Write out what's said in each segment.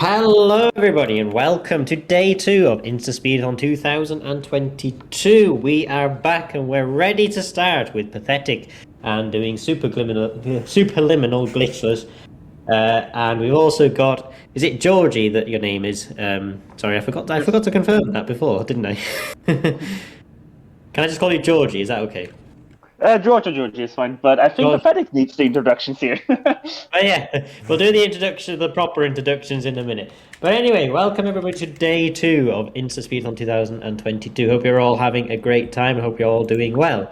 Hello, everybody, and welcome to day 2 of InstaSpeedathon 2022. We are back and we're ready to start with Pathetik and doing Superliminal Glitchless. And we've also got, is it Georgie that your name is? Sorry, I forgot to confirm that before, didn't I? Can I just call you Georgie? Is that okay? Georgia is fine, but I think George. Pathetik needs the introductions here. But yeah, we'll do the proper introductions in a minute. But anyway, welcome everybody to day 2 of InstaSpeedathon 2022. Hope you're all having a great time. I hope you're all doing well.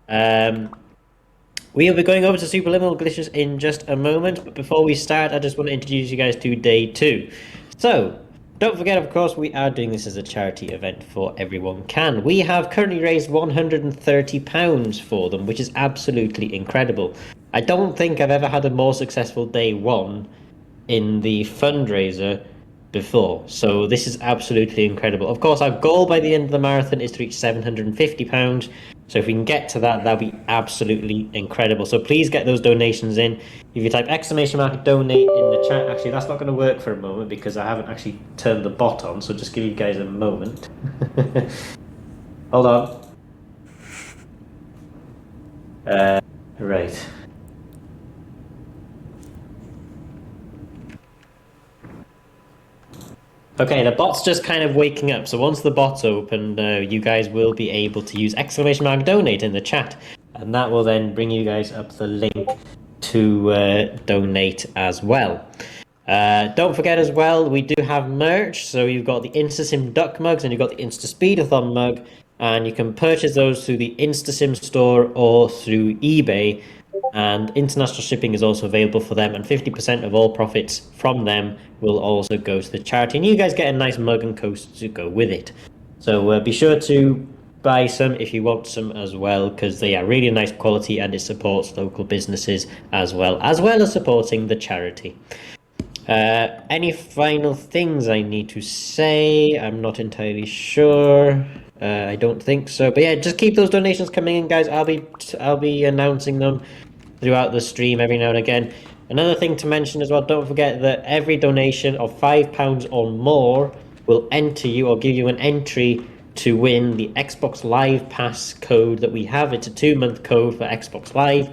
We'll be going over to Superliminal Glitches in just a moment, but before we start, I just want to introduce you guys to day 2. So, don't forget, of course, we are doing this as a charity event for Everyone Can. We have currently raised £130 for them, which is absolutely incredible. I don't think I've ever had a more successful day 1 in the fundraiser before. So this is absolutely incredible. Of course, our goal by the end of the marathon is to reach £750. So if we can get to that, that'll be absolutely incredible. So please get those donations in. If you type !donate in the chat, actually that's not going to work for a moment because I haven't actually turned the bot on. So just give you guys a moment. Hold on. Right. Okay, the bot's just kind of waking up. So once the bot's open, you guys will be able to use !donate in the chat. And that will then bring you guys up the link to donate as well. Don't forget as well, we do have merch. So you've got the InstaSim Duck mugs and you've got the InstaSpeedathon mug. And you can purchase those through the InstaSim store or through eBay. And international shipping is also available for them, and 50% of all profits from them will also go to the charity, and you guys get a nice mug and coaster to go with it. So be sure to buy some if you want some as well, because they are really nice quality and it supports local businesses as well as supporting the charity. Any final things I need to say? I'm not entirely sure. I don't think so, but yeah, just keep those donations coming in, guys. I'll be announcing them throughout the stream every now and again. Another thing to mention as well, don't forget that every donation of £5 or more will enter you or give you an entry to win the Xbox Live Pass code that we have. It's a 2-month code for Xbox Live.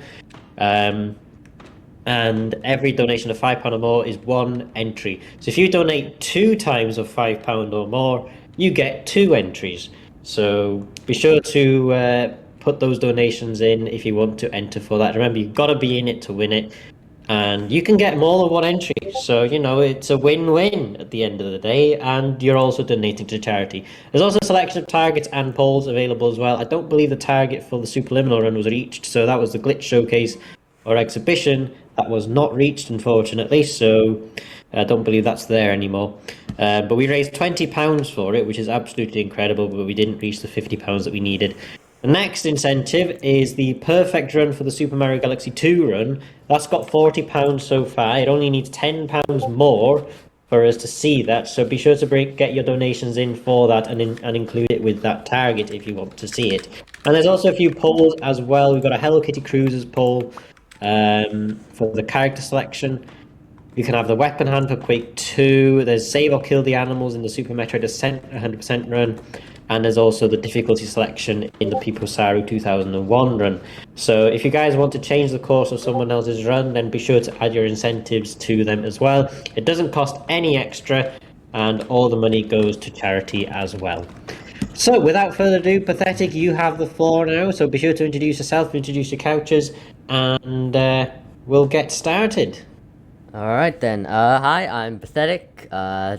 And every donation of £5 or more is 1 entry. So if you donate 2 times of £5 or more, you get 2 entries. So be sure to put those donations in if you want to enter for that. Remember, you've got to be in it to win it. And you can get more than 1 entry. So, you know, it's a win-win at the end of the day. And you're also donating to charity. There's also a selection of targets and polls available as well. I don't believe the target for the Superliminal run was reached. So that was the glitch showcase or exhibition. That was not reached, unfortunately. So I don't believe that's there anymore. But we raised £20 for it, which is absolutely incredible. But we didn't reach the £50 that we needed. The next incentive is the perfect run for the Super Mario Galaxy 2 run. That's got £40 so far. It only needs £10 more for us to see that. So be sure to get your donations in for that and include it with that target if you want to see it. And there's also a few polls as well. We've got a Hello Kitty Cruisers poll for the character selection. You can have the weapon hand for Quake 2. There's save or kill the animals in the Super Metroid Ascent 100% run. And there's also the difficulty selection in the Piposaru 2001 run. So if you guys want to change the course of someone else's run, then be sure to add your incentives to them as well. It doesn't cost any extra, and all the money goes to charity as well. So without further ado, Pathetik, you have the floor now. So be sure to introduce yourself, introduce your couches, and we'll get started. Alright then, hi, I'm Pathetik,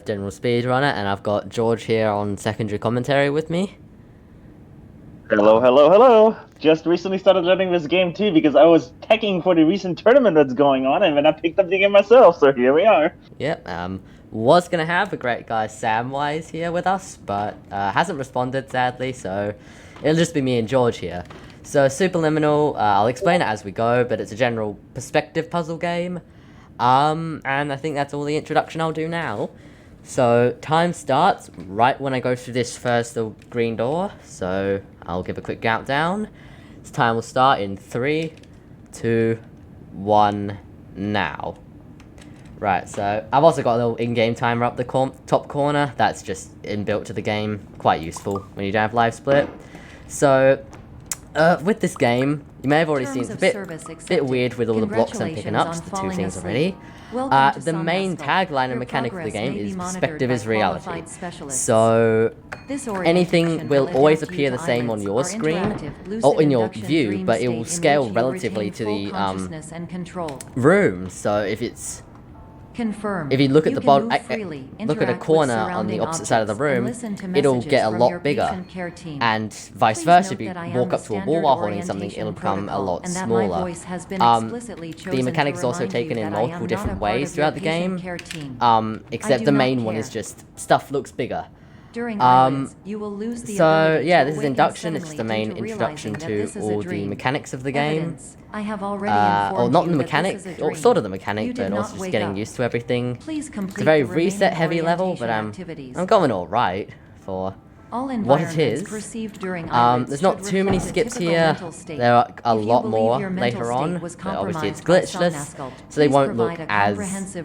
general speedrunner, and I've got George here on secondary commentary with me. Hello, hello, hello! Just recently started learning this game too because I was teching for the recent tournament that's going on, and then I picked up the game myself, so here we are. Yep, was gonna have a great guy Samwise here with us, but hasn't responded sadly, so it'll just be me and George here. So Superliminal, I'll explain it as we go, but it's a general perspective puzzle game. And I think that's all the introduction I'll do now. So, time starts right when I go through this first little green door, so I'll give a quick countdown. This time will start in 3, 2, 1, now. Right, so I've also got a little in-game timer up the top corner. That's just inbuilt to the game. Quite useful when you don't have live split. So, with this game, you may have already seen it's a bit weird with all the blocks I'm picking up, just the two things already. The main tagline and mechanic of the game is perspective is reality. So, anything will always appear the same on your screen, or in your view, but it will scale relatively to the room. So if you look at the bottom, look at a corner on the opposite side of the room, it'll get a lot bigger. And vice versa, if you walk up to a wall while holding something, it'll become a lot smaller. The mechanics are also taken in multiple different ways throughout the game, except the main one is just stuff looks bigger. So yeah, this is Induction. It's just the main introduction to all the mechanics of the game. Or not the mechanic, or sort of the mechanic, but also just getting used to everything. It's a very reset-heavy level, but I'm going all right for what it is. There's not too many skips here. There are a lot more later on, but obviously it's glitchless, so they won't look as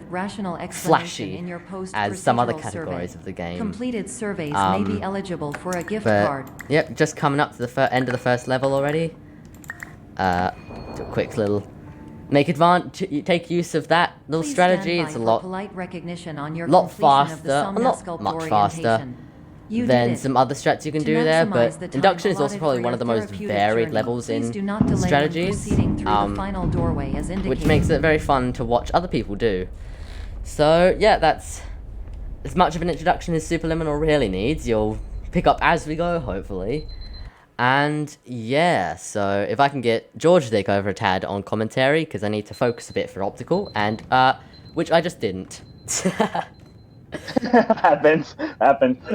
flashy as some other categories of the game. Completed surveys may be eligible for a gift card. Yep, just coming up to the end of the first level already. Do a quick little take use of that little strategy. It's a lot faster, not much faster than some other strats you can do there, but Induction is also probably one of the most varied levels in strategies, which makes it very fun to watch other people do. So yeah, that's as much of an introduction as Superliminal really needs. You'll pick up as we go, hopefully. And yeah, so if I can get George to take over a tad on commentary, because I need to focus a bit for Optical, and which I just didn't. happens.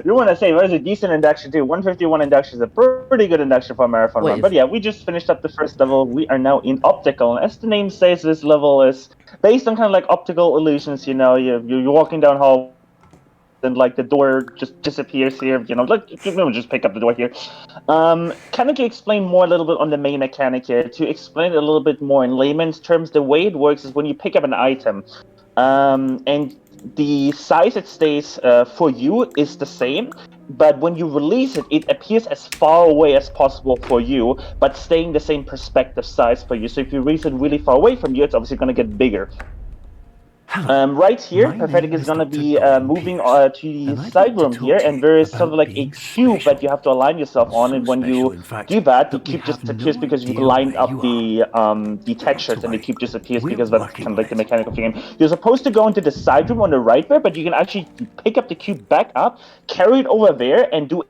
You want to say, there's a decent induction too. 151 induction is a pretty good induction for a marathon run. But yeah, we just finished up the first level. We are now in Optical. And as the name says, this level is based on kind of like optical illusions. You know, you're walking down hall, and like the door just disappears here. You know, like just pick up the door here. Kind of to explain more a little bit on the main mechanic here. To explain it a little bit more in layman's terms, the way it works is when you pick up an item, and the size it stays for you is the same, but when you release it, it appears as far away as possible for you, but staying the same perspective size for you. So if you release it really far away from you, it's obviously going to get bigger. Right here, Pathetik is going to be moving to the side room here, and there is sort of like a cube that you have to align yourself on, and when you do that, the cube just disappears because you've lined up the textures, and the cube disappears because that's kind of like the mechanic of the game. You're supposed to go into the side room on the right there, but you can actually pick up the cube back up, carry it over there, and do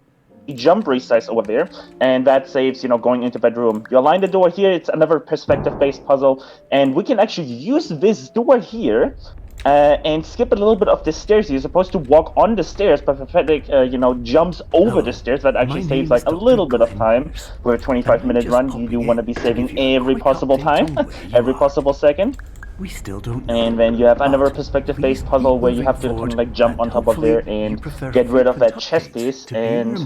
jump resize over there, and that saves, you know, going into that room. You align the door here, it's another perspective-based puzzle, and we can actually use this door here and skip a little bit of the stairs. You're supposed to walk on the stairs, but Pathetik, you know, jumps over the stairs. That actually saves like a little bit of time. For a 25-minute run, you do want to be saving every possible time, every possible second. We still don't know. And then you have another perspective-based puzzle where you have to kind of like jump on top of there and get rid of that chest piece. And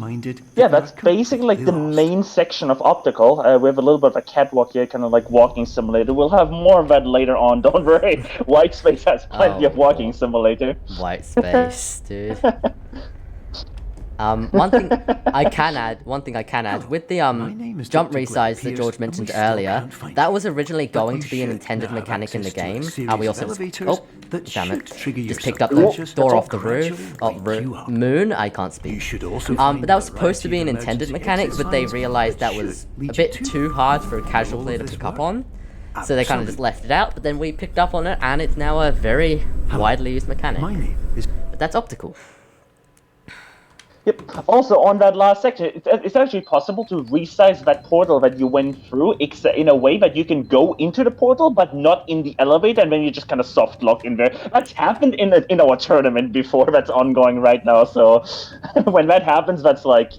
yeah, that's basically like the main section of Optical. We have a little bit of a catwalk here, kind of like walking simulator. We'll have more of that later on. Don't worry. White Space has plenty of walking simulator. White Space, dude. One thing I can add, with the jump resize that George mentioned earlier, that was originally going to be an intended mechanic in the game, and we also damn it, just picked up the door off the roof, moon, I can't speak. But that was supposed to be an intended mechanic, but they realized that was a bit too hard for a casual player to pick up on, so they kind of just left it out, but then we picked up on it, and it's now a very widely used mechanic. But that's Optical. Yep. Also, on that last section, it's actually possible to resize that portal that you went through in a way that you can go into the portal, but not in the elevator, and then you just kind of soft lock in there. That's happened in our tournament before. That's ongoing right now. So when that happens, that's like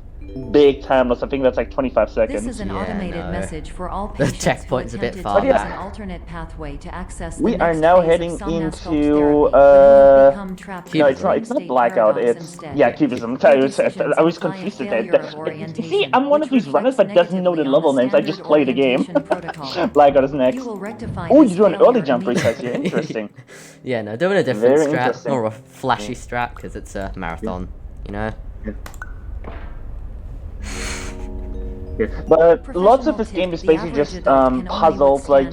big time loss. I think that's like 25 seconds. This is an Yeah, automated no. message for all The patients checkpoint's who a bit attempted far to use back. an alternate pathway to access We the are next now phase of heading somnascope into, therapy, but you have become trapped in no, a it's not dream-state Blackout, paradox it's, instead. yeah, Cubism. Your decisions I was imply a confused with failure that. of You see, orientation, I'm one of which these runners reflects that doesn't know the negatively on level names. I standard just play the game. orientation protocol. Blackout is next. You will rectify Oh, this you do an early failure jump reset here. immediately. Interesting. Yeah, no, doing a different Very strat, interesting. more a flashy strat, because it's a marathon, you know? But lots of this game is basically just puzzles, like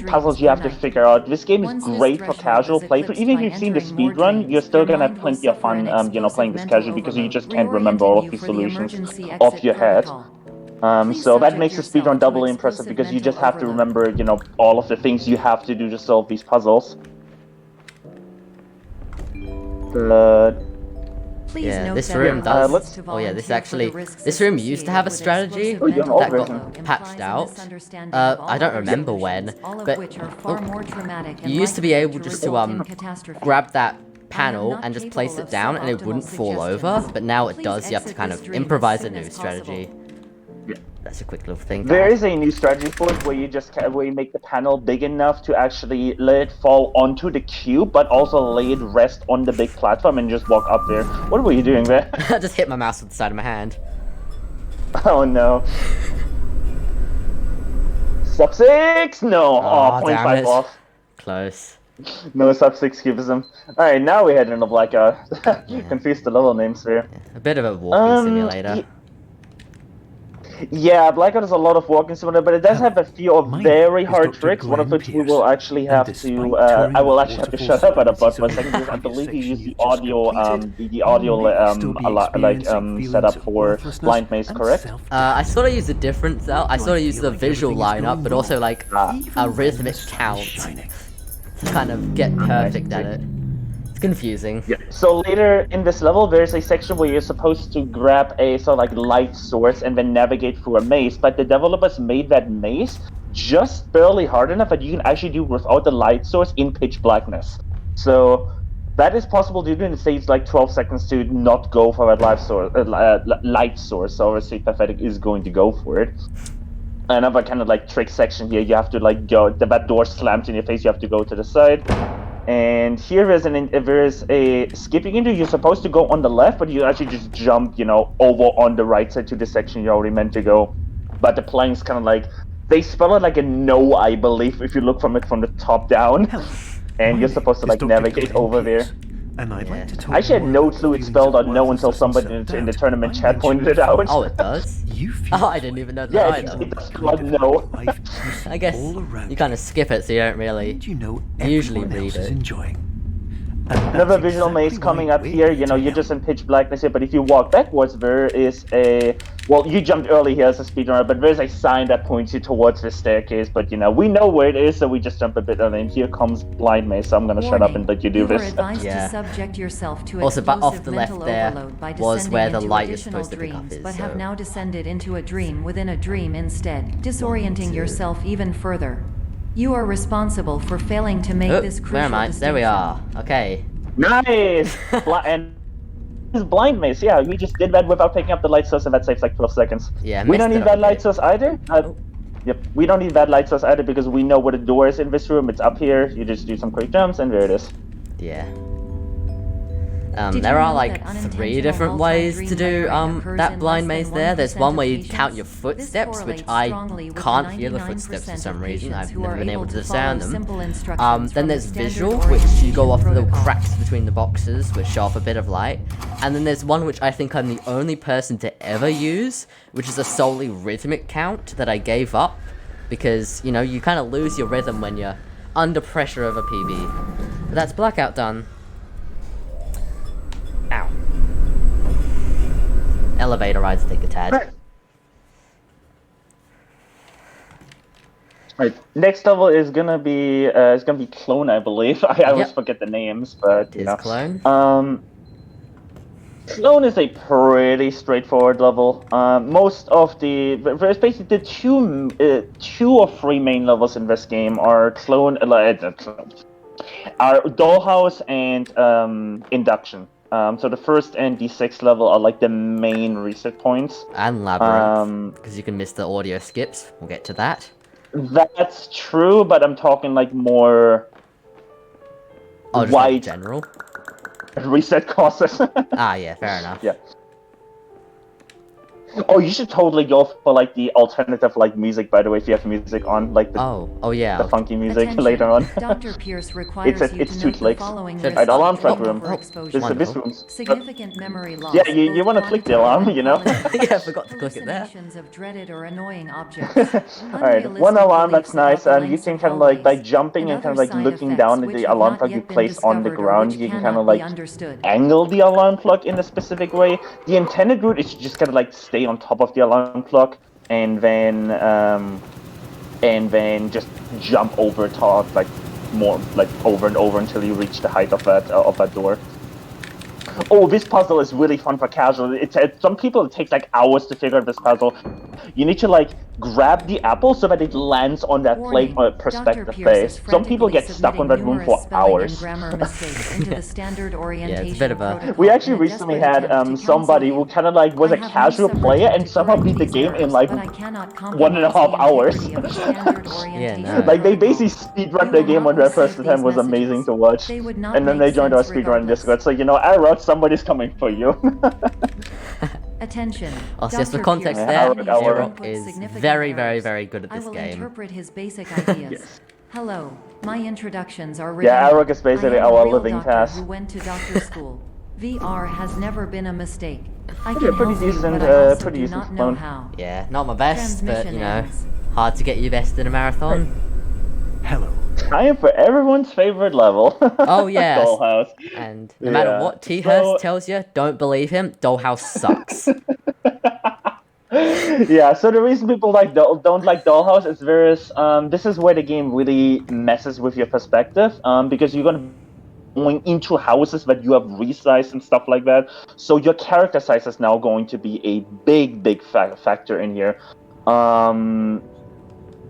puzzles you have to figure out. This game is great for casual playthrough. Even if you've seen the speedrun, you're still gonna have plenty of fun, playing this casual because you just can't remember all of these solutions off your head. So that makes the speedrun doubly impressive because you just have to remember, all of the things you have to do to solve these puzzles. Yeah, this room does. Oh yeah, this room used to have a strategy that got patched out. I don't remember when, but you used to be able just to grab that panel and just place it down and it wouldn't fall over, but now it does. You have to kind of improvise a new strategy. That's a quick little thing. There is a new strategy for it where you make the panel big enough to actually let it fall onto the cube, but also lay it rest on the big platform and just walk up there. What were you doing there? I just hit my mouse with the side of my hand. Oh no. Sub 6? No. Oh, 0.5 off. Close. No sub 6 cubism. Alright, now we head into Blackout. Confused the level names here. Yeah, a bit of a walking simulator. Yeah, Blackout is a lot of walking simulator, but it does have a few of very hard tricks, one of which we will actually have to, I will actually have to shut up at a bot for a second, because I believe you use the audio, setup for Blind Maze, correct? I sort of use a different, I sort of use the visual lineup, but also like a rhythmic count to kind of get perfect at it. Confusing. Yeah. So later in this level, there's a section where you're supposed to grab a sort of like light source and then navigate through a maze, but the developers made that maze just barely hard enough that you can actually do without the light source in pitch blackness. So that is possible to do, and it saves like 12 seconds to not go for that light source. So obviously Pathetik is going to go for it. Another kind of like trick section here, you have to like go, that door slams in your face, you have to go to the side. And here there's a skipping into. You're supposed to go on the left, but you actually just jump, over on the right side to the section you're already meant to go. But the plank's kind of like, they spell it like a no, I believe, if you look from it from the top down. And you're supposed to like navigate over there. And I'd like to talk I actually had no clue it spelled out no until somebody in the tournament chat pointed it out. Oh, it does? Oh, I didn't even know that yeah, either. it does spell out no. I guess you kind of skip it so you don't really usually read it. Another visual maze coming up here, you're just in pitch blackness here, but if you walk backwards, there is well, you jumped early here as a speedrunner, but there's a sign that points you towards the staircase, but we know where it is, so we just jump a bit early, and here comes Blind Maze, so I'm gonna shut up and let you do this. Yeah. To subject yourself to Also, but off the mental left there overload by was where the descending light into is supposed to pick up additional is, but so... have now descended into a dream within a dream instead, disorienting yourself even further. You are responsible for failing to make this crucial where am I? There we are. Okay. Nice! And this Blind Maze, yeah, we just did that without picking up the light source, and that saves like 12 seconds. Yeah, we don't need that light source either. Yep, we don't need that light source either because we know where the door is in this room. It's up here. You just do some quick jumps, and there it is. Yeah. There are like 3 different ways to do that blind maze there. There's one where you count your footsteps, which I can't hear the footsteps for some reason. I've never been able to discern them. Then there's visual, which you go off the little cracks between the boxes, which show off a bit of light. And then there's one which I think I'm the only person to ever use, which is a solely rhythmic count that I gave up. Because, you kind of lose your rhythm when you're under pressure of a PB. But that's Blackout done. Ow. Elevator rides take a tad. Right. Next level is gonna be Clone, I believe. I always forget the names, but Clone. Clone is a pretty straightforward level. Most of there's basically the two or 3 main levels in this game are Clone, are Dollhouse and Induction. So the first and the sixth level are like the main reset points. And Labyrinth, because you can miss the audio skips. We'll get to that. That's true, but I'm talking like more Oh, just wide like general. reset causes. Ah, yeah, fair enough. Yeah. Oh, you should totally go for like the alternative like music. By the way, if you have music on, like the Oh yeah. the funky music Attention. later on. Dr. Pierce requires you it's to two note the clicks. following Alright, risk alarm factors clock room. for exposure. This Wonderful. room's Significant memory loss. Yeah, you both wanna click the quantitative alarm, and you know? qualitative. Yeah, I forgot to click it there. Hallucinations of dreaded or annoying objects. Alright, one Unrealistic alarm, that's beliefs about nice, the and you lengths can of kind of like by hallways, jumping and kind of other like side looking effects down at which the have alarm not clock you yet been place on the discovered or ground. which You can cannot kind of be like understood. angle the alarm clock in a specific way. The intended route is to just kind of like stay on top of the alarm clock and then just jump over top, like more like over and over until you reach the height of that door. Oh, this puzzle is really fun for casual. Some people it takes like hours to figure out this puzzle. You need to like grab the apple so that it lands on that plate Warning, perspective Dr. Pierce is face. Some people get stuck on that frantically room for submitting numerous spelling and hours. grammar mistakes into the standard orientation bit of a- protocol We actually in a recently desperate had attempt to somebody counsel who you. kind of like was I a have no casual separate player attempt and to somehow correct beat the these game in errors, like but I cannot 1.5 compromise hours. the integrity of the standard orientation nice. Like they protocol. basically speedrun You their will game not on their receive first attempt. these Was amazing messages. to watch. They would not And then make they joined our sense speedrun regardless. Discord. So I wrote somebody's coming for you. Attention. Oh, so just for Dr. context Pierce there, continues to Our- input is significant very, errors. very good at I this will game. interpret his basic ideas. Yes. Hello, my introductions are Yeah, redundant. Arok is basically I am a our real living doctor cast. who went to doctor school. VR has never been a mistake. I Yeah, can pretty help you, decent, but I also pretty do decent not know clone. how. Yeah, not my best, but Transmission you know, ends. hard to get your best in a marathon. Hello. Time for everyone's favorite level. Oh, yes. Dollhouse. And no matter Yeah, what T. Hurst so- tells you, don't believe him. Dollhouse sucks. Yeah, so the reason people don't like Dollhouse is this is where the game really messes with your perspective, because you're gonna be going into houses that you have resized and stuff like that. So your character size is now going to be a big factor in here.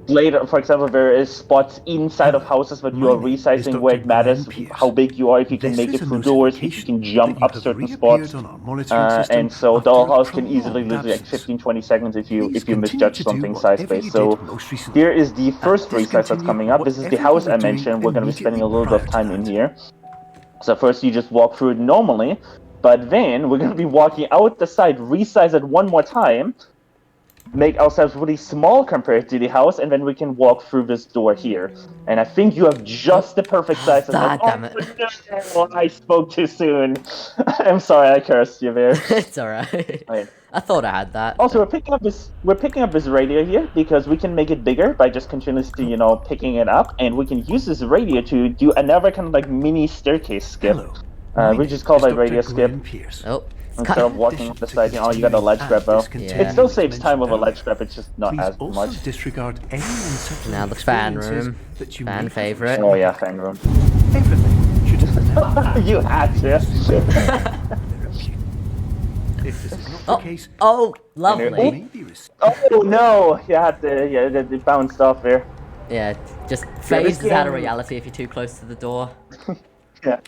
Later, for example, there is spots inside of houses that you are My name is resizing where it Dr. matters Glenn Pierce. how big you are, if you can This make is it a through doors, if you notification can jump that up you have certain reappeared spots. on our monitoring system And so after a Dollhouse can easily prolonged lose like absence. 15-20 seconds if you Please misjudge continue to do something whatever size-based. you So did most recently. here is the first And resize that's discontinue coming up. This is the whatever house you I were doing mentioned. We're going to be spending a little bit of immediately time in prior here. So first you just walk through it normally, but then we're going to be walking out the side, resize it one more time, make ourselves really small compared to the house, and then we can walk through this door here. And I think you have just the perfect size. Damn it. No, I spoke too soon. I'm sorry, I cursed you there. It's alright. Right. I thought I had that. Also, we're picking up this radio here because we can make it bigger by just continuously, picking it up, and we can use this radio to do another kind of like mini staircase skip. Hello. We just call that Dr. radio skip. Glenn Pierce. Oh, it's Instead kind of walking up the side, you got a ledge grab though. Yeah. It still saves time with a ledge grab, it's just not Please as also much. disregard any unsettling Now the fan experiences room. that you Fan may have favourite. recently. Oh yeah, fan room. Everything should just never You had to. If this is not the case, Oh, you lovely. may be Oh no! You had to, they bounced off there. Yeah, just this phases out of game- reality if you're too close to the door. Yeah.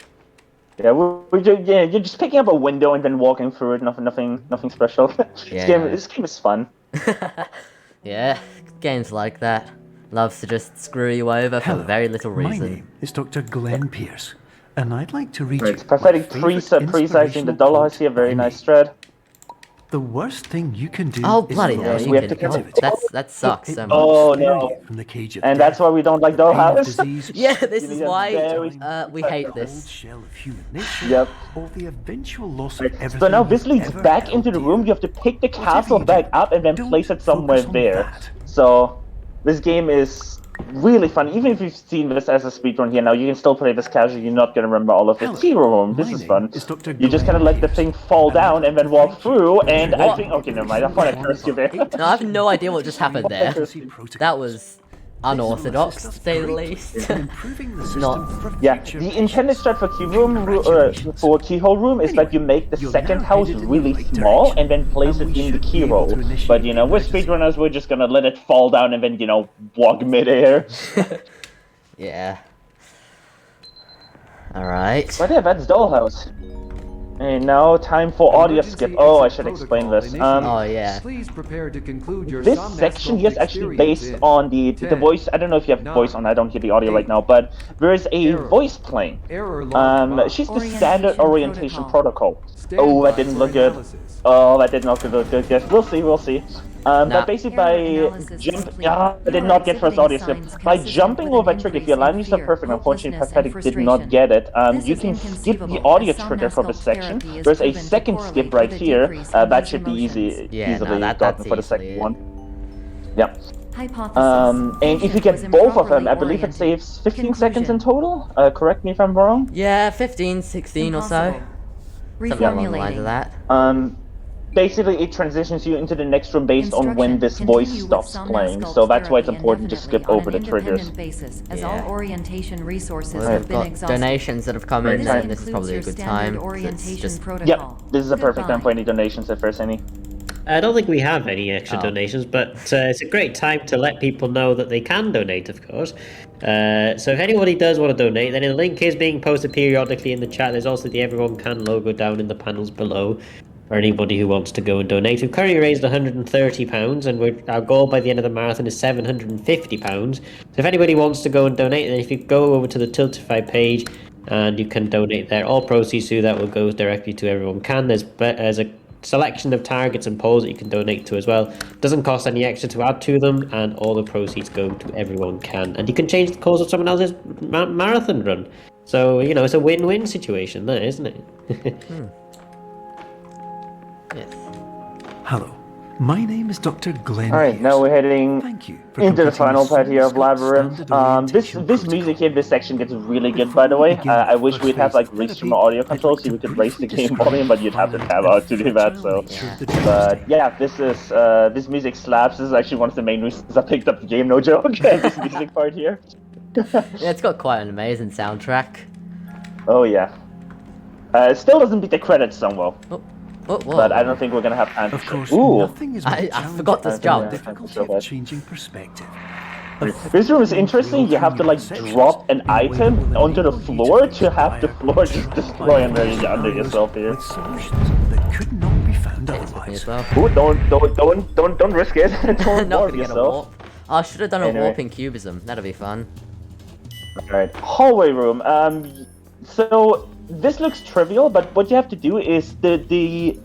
Yeah, you're just picking up a window and then walking through it. Nothing special. This game is fun. Yeah, games like that. Loves to just screw you over for Hello. very little My reason. name is Dr. Glenn Pierce, and I'd like to read you It's my Pathetik favorite precising the inspirational Dollhouse quote here. Very by nice me. thread. The worst thing you can do Oh is bloody lose hell! we You have can, to oh, cancel- that sucks so It much. Oh, won't scare no. you from the cage of And death, that's why we don't like pain of Dollhouse. disease, Yeah, this You is need a why very we hate the this. old shell of human nature, Yep. or the eventual loss of everything So now this you've leads ever back held into the dear. room. You have to pick the Whatever castle you back do, up and then don't place it somewhere focus on there. that. So this game is really fun. Even if you've seen this as a speedrun here now, you can still play this casually. You're not going to remember all of it. Hello. Hero room. This My is name fun. is Dr. You just kind of Glenn let the Pierce, thing fall and I'd down like and then to walk thank you through. for And What? I think, okay, never mind. I thought I cursed you there. No, I have no idea what just happened there. Protocol. That was unorthodox, to say the least. Improving the system Not- for Yeah, future the intended strat for Congratulations. for keyhole room is that you make the You're second now house headed in really the right small direction, and then place and it we in the should be able keyhole. to initiate But the with emergency. speedrunners, we're just gonna let it fall down and then walk midair. Yeah. Alright. But yeah, that's Dollhouse. And now time for audio skip. Oh, I should explain this. Oh yeah. Please prepare to conclude your This section here is actually based on the voice. I don't know if you have voice on. I don't hear the audio right now, but there is a voice playing. She's the standard orientation protocol. Oh, that didn't look good. Oh, that did not look good. Yes, we'll see. We'll see. But basically by I did not get first audio skip. By jumping over a trigger, if you align yourself perfect, unfortunately Pathetik did not get it, you can skip the audio trigger for the section. There's a second skip right here, that should be easily gotten for the second one. Yeah. And if you get both of them, I believe it saves 15 seconds in total, correct me if I'm wrong? Yeah, 15, 16 or so. Something along the lines of that. Basically, it transitions you into the next room based on when this voice stops playing, so that's why it's important to skip over the triggers. As all orientation resources Well, have we've been got exhausted. donations that have come in, and this is probably a Includes good your time. standard It's orientation just protocol. Yep, this is a perfect time for Goodbye. any donations if there's any. I don't think we have any extra Oh. donations, but it's a great time to let people know that they can donate, of course. So if anybody does want to donate, then the link is being posted periodically in the chat. There's also the EveryoneCan logo down in the panels below for anybody who wants to go and donate. We've currently raised £130, and our goal by the end of the marathon is £750. So if anybody wants to go and donate, then if you go over to the Tiltify page, and you can donate there. All proceeds through that will go directly to EveryoneCan. There's a selection of targets and polls that you can donate to as well. Doesn't cost any extra to add to them, and all the proceeds go to EveryoneCan. And you can change the course of someone else's marathon run. So, it's a win-win situation there, isn't it? Yes. Hello, my name is Dr. Glenn. Alright, now we're heading Thank you for into the completing final part here of Scott Labyrinth. standard This orientation music here, this section gets really good, by the way. I wish we'd have like restream audio controls so we could raise the game volume, but you'd have to tab out to do that. So, but yeah, this music slaps. This is actually one of the main reasons I picked up the game. No joke. This music part here. Yeah, it's got quite an amazing soundtrack. Oh yeah. It still doesn't beat the credits somewhat. Oh, whoa. But I don't think we're gonna have answers. Of course, Ooh. nothing is more I challenging forgot this than jump. the difficulty of changing perspective. This room is interesting. You have to like drop an item onto the floor to have the floor just destroy under yourself here. With solutions that could not be found Me otherwise. as well. Ooh, don't risk it. Don't Not warp gonna get a yourself. warp. I should have done a Anyway. warping cubism. That'd be fun. Alright, hallway room. So this looks trivial, but what you have to do is the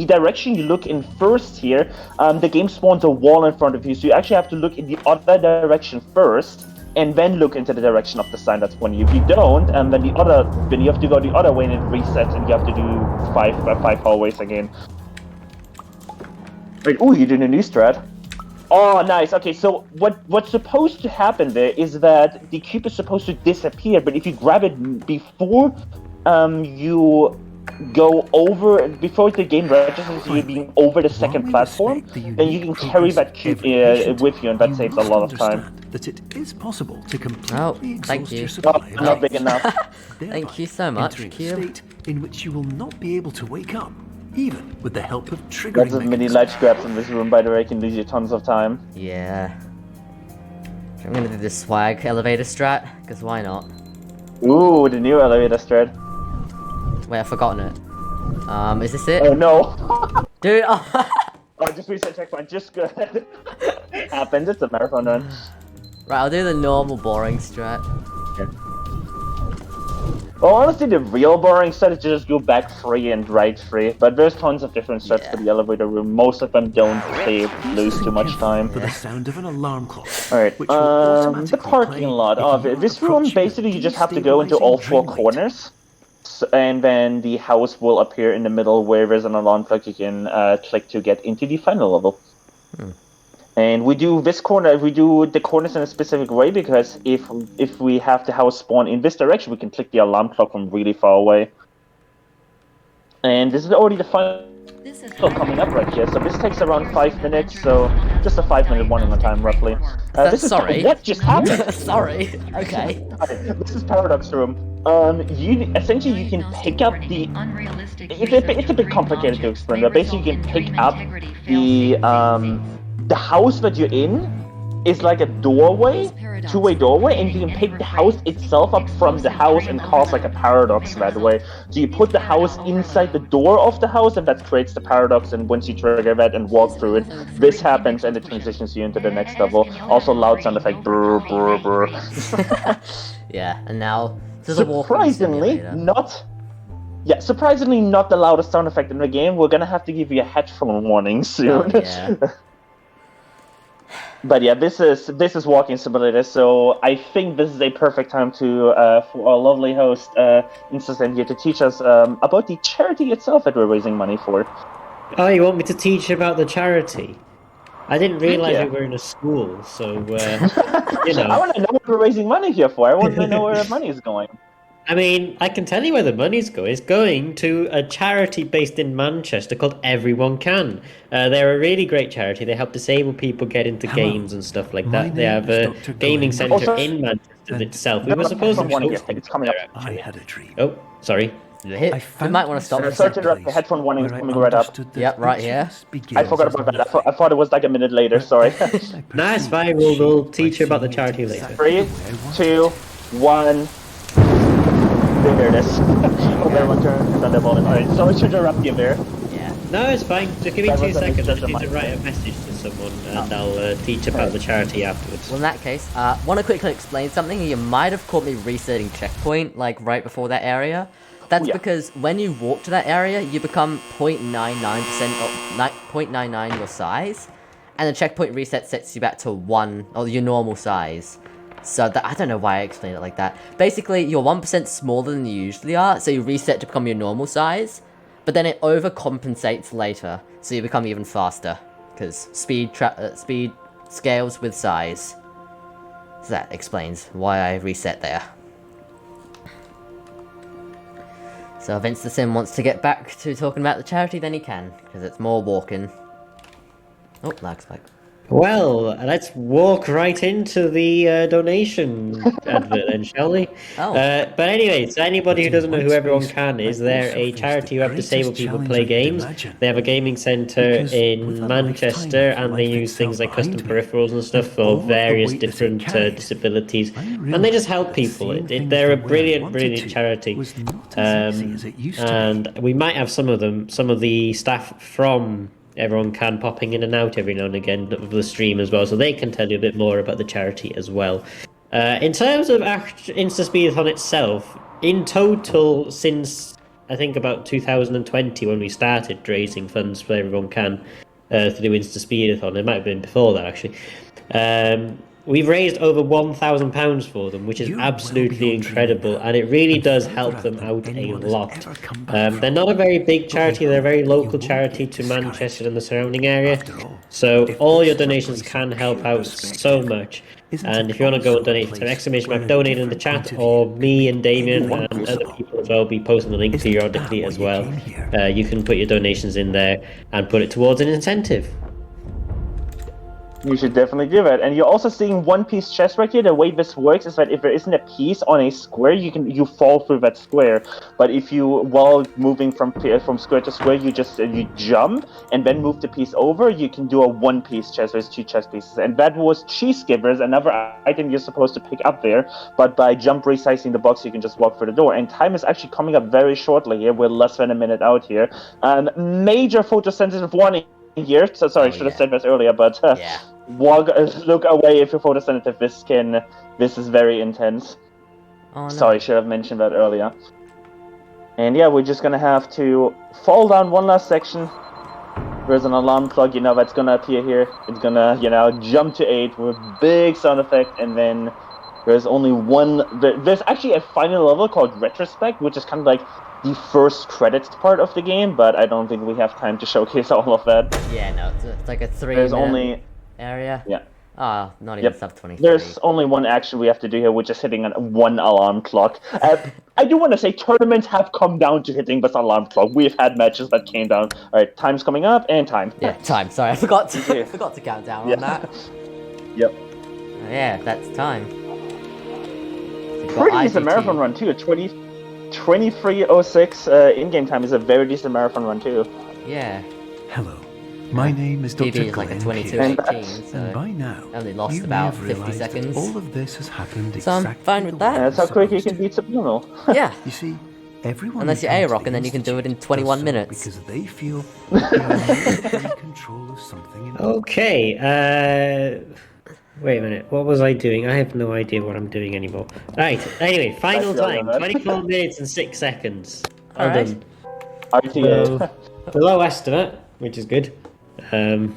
direction you look in first here, the game spawns a wall in front of you, so you actually have to look in the other direction first, and then look into the direction of the sign that's pointing you. If you don't, then you have to go the other way and it resets, and you have to do five hallways again. Wait, ooh, you did a new strat. Oh, nice. Okay, so what's supposed to happen there is that the cube is supposed to disappear, but if you grab it before you go over, before the game registers you being over the second platform, then you can carry that cube with you, and that saves a lot of time. That it is possible to completely Oh, thank exhaust you. your supply Oh, not big enough. Thank you so much, entering a Cube. state in which you will not be able to wake up, even with the help of triggering Lots of mini mechanisms. ledge grabs in this room, by the way, can lose you tons of time. Yeah. I'm gonna do this swag elevator strat, because why not? Ooh, the new elevator strat. Wait, I've forgotten it. Is this it? Oh no! Dude, oh. Oh, just reset checkpoint, just good. It happens, it's a marathon run. Right, I'll do the normal boring strat. Well, honestly, the real boring strat is to just go back free and right free, but there's tons of different strats for the elevator room. Most of them don't lose too much time. For the sound of an alarm clock. Alright, which will the automatically parking play lot. if Oh, you are this room, approaching basically, a you just have to go into all four destabilizing corners, and then the house will appear in the middle where there's an alarm clock you can click to get into the final level. And we do this corner, we do the corners in a specific way, because if we have the house spawn in this direction, we can click the alarm clock from really far away. And this is already the final coming up right here, so this takes around 5 minutes, so just a 5-minute warning on time, roughly. This is sorry. what just happened? Sorry. Okay. This is Paradox Room. You essentially you can pick up the. It's a bit complicated to explain, but basically you can pick up the house that you're in, is like a doorway, two-way doorway, and you can pick the house itself up from the house and cause like a paradox that way. So you put the house inside the door of the house, and that creates the paradox, and once you trigger that and walk through it, this happens, and it transitions you into the next level. Also loud sound effect, brr, brr, brr. Yeah, and now to the walking Surprisingly, simulator. surprisingly not the loudest sound effect in the game. We're gonna have to give you a headphone warning soon. Oh, yeah. But yeah, this is Walking Simulator, so I think this is a perfect time to for our lovely host InstaSpeedathon here to teach us about the charity itself that we're raising money for. Oh, you want me to teach about the charity? I didn't realise Yeah. we were in a school, so you I know. want to know what we're raising money here for. I want to know where the money is going. I mean, I can tell you where the money's going. It's going to a charity based in Manchester called EveryoneCan. They're a really great charity. They help disabled people get into games and stuff like My that. They name have is a Dr. gaming Gordon. centre Also- in Manchester And- itself. We were supposed to be One, hosting it's coming up. there, I actually. had a dream. Oh, sorry. You might want to stop. Sorry for a to second. interrupt, the headphone warning is Where I coming right up. understood that Yep, right each here. of us begins I forgot as about that. nothing. I thought it was like a minute later, sorry. No, it's fine. We'll teach you about the charity later. 3, 2, 1. There it is. Hope everyone turned on their volume. Alright, sorry to interrupt you there. Yeah. No, it's fine. Just give me That 2 was a seconds. I just just a need to mic. write a message to someone, and I'll teach about the charity afterwards. Well, in that case, want to quickly explain something. You might have caught me resetting checkpoint, like right before that area. That's Yeah. because when you walk to that area, you become 0.99% or 0.99 your size, and the checkpoint reset sets you back to 1 or your normal size. So I don't know why I explained it like that. Basically, you're 1% smaller than you usually are, so you reset to become your normal size, but then it overcompensates later, so you become even faster, because speed scales with size. So that explains why I reset there. So if InstaSim wants to get back to talking about the charity, then he can, because it's more walking. Oh, lag spike. Well, let's walk right into the donation advert then, shall we? Oh. But anyway, so anybody who But in doesn't know who white Everyone space, Can is, I they're also a face charity the who help greatest disabled people challenge play I could games. imagine. They have a gaming centre Because in with a Manchester, lifetime of and they life use itself things like custom behind me, peripherals and stuff and for all of the various weight that it different carries, disabilities. I And they just realised help that people. seeing things They're a the way I brilliant, wanted brilliant to charity. was not as easy as it used to be. And we might have some of the staff from Everyone Can popping in and out every now and again of the stream as well, so they can tell you a bit more about the charity as well. In terms of InstaSpeedathon itself, in total since I think about 2020 when we started raising funds for Everyone Can to do InstaSpeedathon, it might have been before that actually. We've raised over £1,000 for them, which is You're well absolutely beyond incredible, dreaming now, and it really and does further help out them than out a anyone has lot. ever come back They're from. not a very big But charity, we they're a very hope that you local won't charity get to discouraged. Manchester and the surrounding area. After all, So if all this your took donations place can from help pure out perspective, so much. isn't And it if you want to go and also a donate to place exclamation where mark a donate in the different chat, point of or view me may and be Damien more and other possible? people as well will be posting the link Isn't periodically that as why you well. came here? You can put your donations in there and put it towards an incentive. You should definitely do that. And you're also seeing one piece chest right here. The way this works is that if there isn't a piece on a square, you fall through that square. But if you, while moving from square to square, you jump and then move the piece over, you can do a one piece chest. There's 2 chest pieces, and that was cheese givers, another item you're supposed to pick up there. But by jump resizing the box, you can just walk through the door. And time is actually coming up very shortly here. We're less than a minute out here. Major photosensitive warning here. So sorry, I should have said this earlier, but Yeah. look away if you're photosensitive. This is very intense. Oh, no. Sorry, should have mentioned that earlier. And yeah, we're just gonna have to fall down one last section. There's an alarm clock, that's gonna appear here. It's gonna, jump to 8 with big sound effect, and then there's only one. There's actually a final level called Retrospect, which is kind of like the first credits part of the game, but I don't think we have time to showcase all of that. Yeah, no, it's like a 3 There's minute only area. yeah. Oh, not even Yep. sub 23. There's only one action we have to do here, which is hitting one alarm clock. I do want to say tournaments have come down to hitting this alarm clock. We've had matches that came down. All right, time's coming up, and time. Yeah, time. Sorry, I forgot to Yeah. forgot to count down Yeah. on that. Yep. Yeah, that's time. So you've got Pretty decent IGT. marathon run too. 23:06 in-game time is a very decent marathon run too. Yeah. Hello. My name is PB Dr. is like a Glenn 22:18, Pierce, so and by now, only lost you may about have 50 realized that seconds. all of this has happened So I'm exactly fine with the that. way That's it how was quick you supposed can to. beat Superliminal. Yeah. You see, everyone Unless who you're comes to A-Rock, the and then you can do it in Institute 21 does so minutes. because they feel they are more in control of something important. Okay, wait a minute, what was I doing? I have no idea what I'm doing anymore. Right, anyway, final Nice going, time, man. 24 minutes and 6 seconds. Well Alright. done. RTA. Below estimate, which is good. But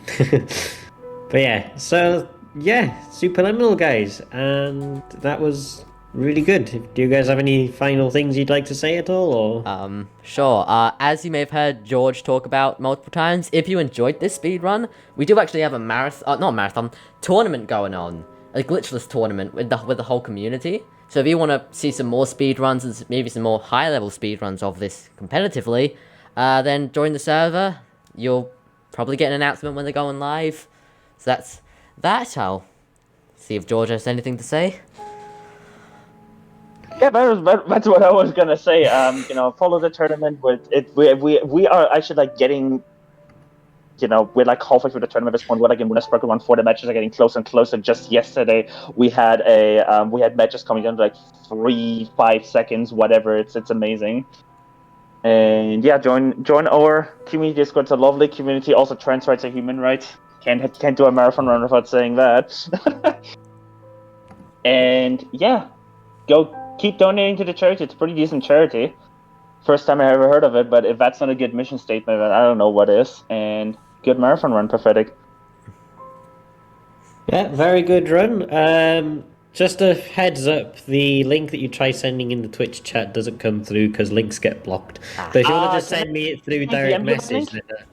yeah, so yeah, Superliminal guys, and that was really good. Do you guys have any final things you'd like to say at all, or? Sure. As you may have heard George talk about multiple times, if you enjoyed this speedrun, we do actually have a tournament going on. A Glitchless tournament with the whole community. So if you want to see some more speedruns and maybe some more high-level speedruns of this competitively, then join the server. You'll probably get an announcement when they're going live. So that's that. I'll see if George has anything to say. Yeah, that's what I was gonna say. Follow the tournament with it. We are actually like getting. We're like halfway through the tournament at this point. We're like in Westbrook round 4. The matches are getting closer and closer. Just yesterday, we had matches coming down to like 3-5 seconds, whatever. It's amazing. And yeah, join our community Discord. It's a lovely community. Also, trans rights are human rights. Can't do a marathon run without saying that. And yeah, go keep donating to the charity. It's a pretty decent charity. First time I ever heard of it, but if that's not a good mission statement, then I don't know what is. And good marathon run, Pathetik. Yeah, very good run. Just a heads up, the link that you try sending in the Twitch chat doesn't come through because links get blocked. But if you want to just send me it through direct DM you that message, link? then,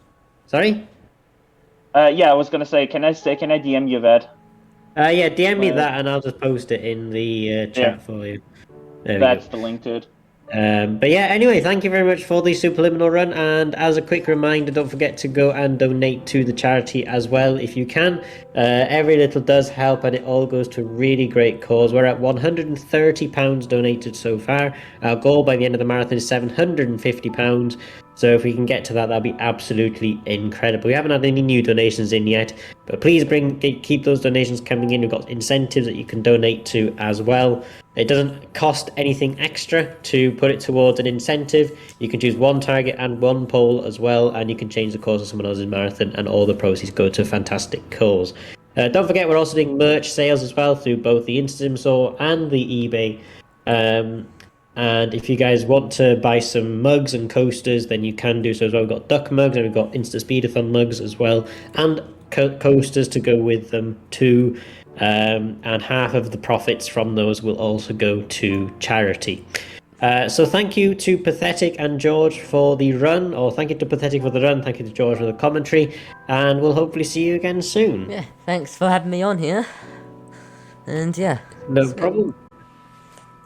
sorry? Yeah, I was gonna say, can I DM you that? Yeah, DM me that and I'll just post it in the chat for you. There we go. That's the link to it. But yeah, anyway, thank you very much for the Superliminal run, and as a quick reminder, don't forget to go and donate to the charity as well if you can. Every little does help, and it all goes to a really great cause. We're at £130 donated so far. Our goal by the end of the marathon is £750, so if we can get to that, that'll be absolutely incredible. We haven't had any new donations in yet, but please keep those donations coming in. We've got incentives that you can donate to as well. It doesn't cost anything extra to put it towards an incentive. You can choose one target and one poll as well, and you can change the cause of someone else's marathon, and all the proceeds go to a fantastic cause. Don't forget, we're also doing merch sales as well through both the Instagram store and the eBay. And if you guys want to buy some mugs and coasters, then you can do so as well. We've got duck mugs and we've got InstaSpeedathon mugs as well, and coasters to go with them too. And half of the profits from those will also go to charity. So thank you to Pathetik and George for the run, or thank you to Pathetik for the run, thank you to George for the commentary, and we'll hopefully see you again soon. Yeah, thanks for having me on here. And yeah. No problem.